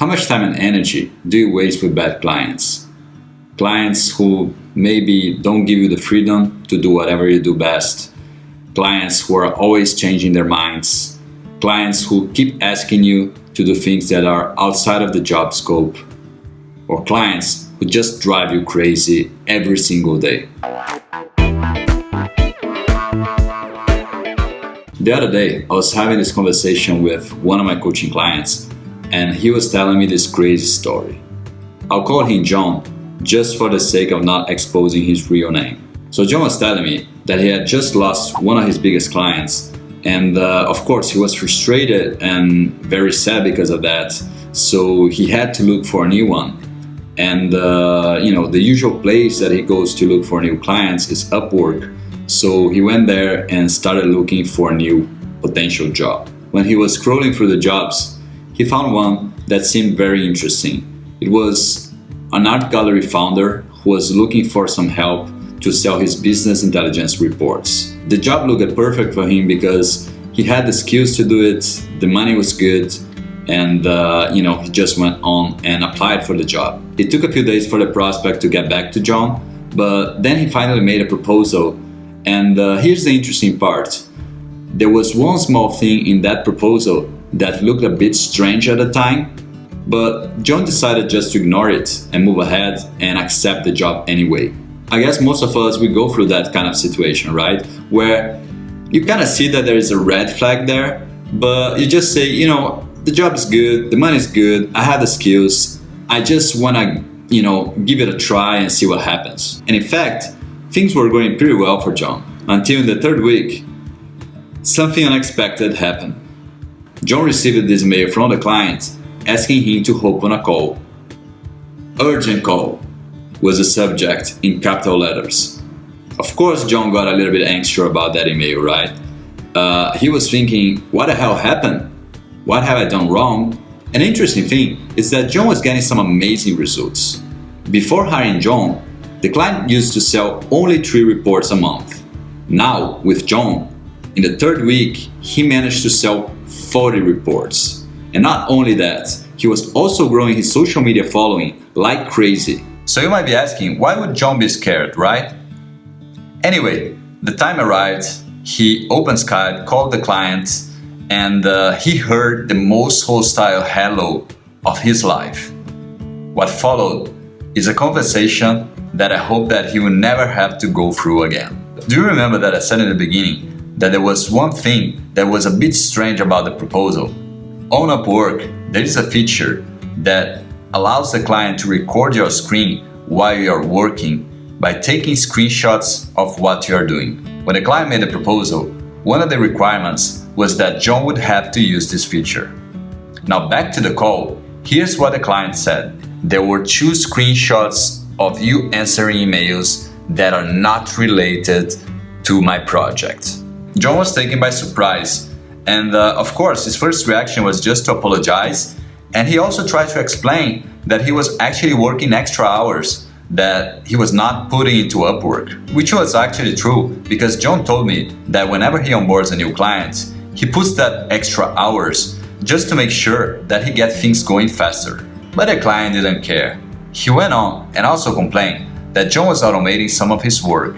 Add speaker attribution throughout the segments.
Speaker 1: How much time and energy do you waste with bad clients? Clients who maybe don't give you the freedom to do whatever you do best. Clients who are always changing their minds. Clients who keep asking you to do things that are outside of the job scope. Or clients who just drive you crazy every single day. The other day, I was having this conversation with one of my coaching clients, and he was telling me this crazy story. I'll call him John, just for the sake of not exposing his real name. So John was telling me that he had just lost one of his biggest clients, and of course he was frustrated and very sad because of that. So he had to look for a new one. And the usual place that he goes to look for new clients is Upwork. So he went there and started looking for a new potential job. When he was scrolling through the jobs, he found one that seemed very interesting. It was an art gallery founder who was looking for some help to sell his business intelligence reports. The job looked perfect for him because he had the skills to do it, the money was good, and he just went on and applied for the job. It took a few days for the prospect to get back to John, but then he finally made a proposal. And here's the interesting part. There was one small thing in that proposal that looked a bit strange at the time, but John decided just to ignore it and move ahead and accept the job anyway. I guess most of us, we go through that kind of situation, right? Where you kind of see that there is a red flag there, but you just say, the job is good, the money is good, I have the skills, I just want to, give it a try and see what happens. And in fact, things were going pretty well for John until in the third week, something unexpected happened. John received this mail from the client asking him to hop on a call. Urgent call was the subject in capital letters. Of course, John got a little bit anxious about that email, right? He was thinking, what the hell happened? What have I done wrong? An interesting thing is that John was getting some amazing results. Before hiring John, the client used to sell only 3 reports a month. Now, with John, in the third week, he managed to sell 40 reports. And not only that, he was also growing his social media following like crazy. So you might be asking, why would John be scared, right? Anyway, the time arrived, he opened Skype, called the client, and he heard the most hostile hello of his life. What followed is a conversation that I hope that he will never have to go through again. Do you remember that I said in the beginning that there was one thing that was a bit strange about the proposal? On Upwork, there is a feature that allows the client to record your screen while you are working by taking screenshots of what you are doing. When the client made the proposal, one of the requirements was that John would have to use this feature. Now back to the call, here's what the client said. There were 2 screenshots of you answering emails that are not related to my project. John was taken by surprise, and of course his first reaction was just to apologize, and he also tried to explain that he was actually working extra hours that he was not putting into Upwork, which was actually true because John told me that whenever he onboards a new client, he puts that extra hours just to make sure that he gets things going faster. But the client didn't care. He went on and also complained that John was automating some of his work,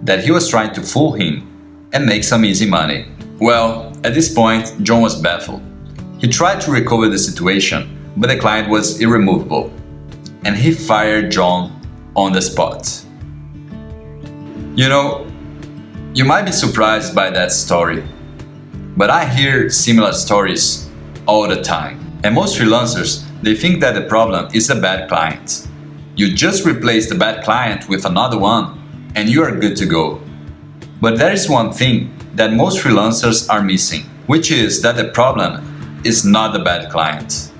Speaker 1: that he was trying to fool him and make some easy money. Well, at this point, John was baffled. He tried to recover the situation, but the client was irremovable, and he fired John on the spot. You might be surprised by that story, but I hear similar stories all the time. And most freelancers, they think that the problem is a bad client. You just replace the bad client with another one and you are good to go. But there is one thing that most freelancers are missing, which is that the problem is not the bad client.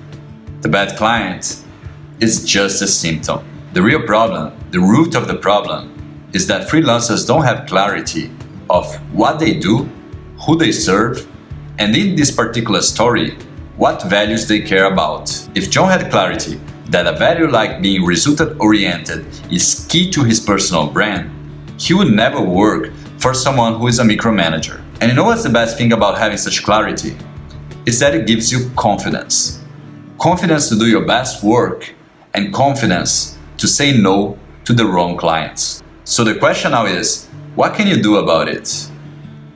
Speaker 1: The bad client is just a symptom. The real problem, the root of the problem, is that freelancers don't have clarity of what they do, who they serve, and in this particular story, what values they care about. If John had clarity that a value like being result-oriented is key to his personal brand, he would never work for someone who is a micromanager. And you know what's the best thing about having such clarity? Is that it gives you confidence. confidence to do your best work, and confidence to say no to the wrong clients. So the question now is, what can you do about it?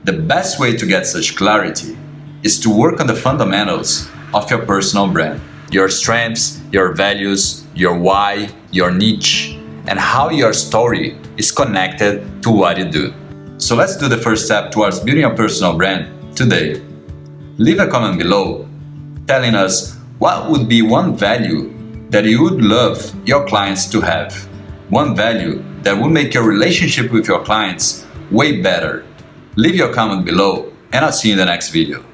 Speaker 1: The best way to get such clarity is to work on the fundamentals of your personal brand. Your strengths, your values, your why, your niche, and how your story is connected to what you do. So let's do the first step towards building a personal brand today. Leave a comment below telling us what would be one value that you would love your clients to have. One value that will make your relationship with your clients way better. Leave your comment below and I'll see you in the next video.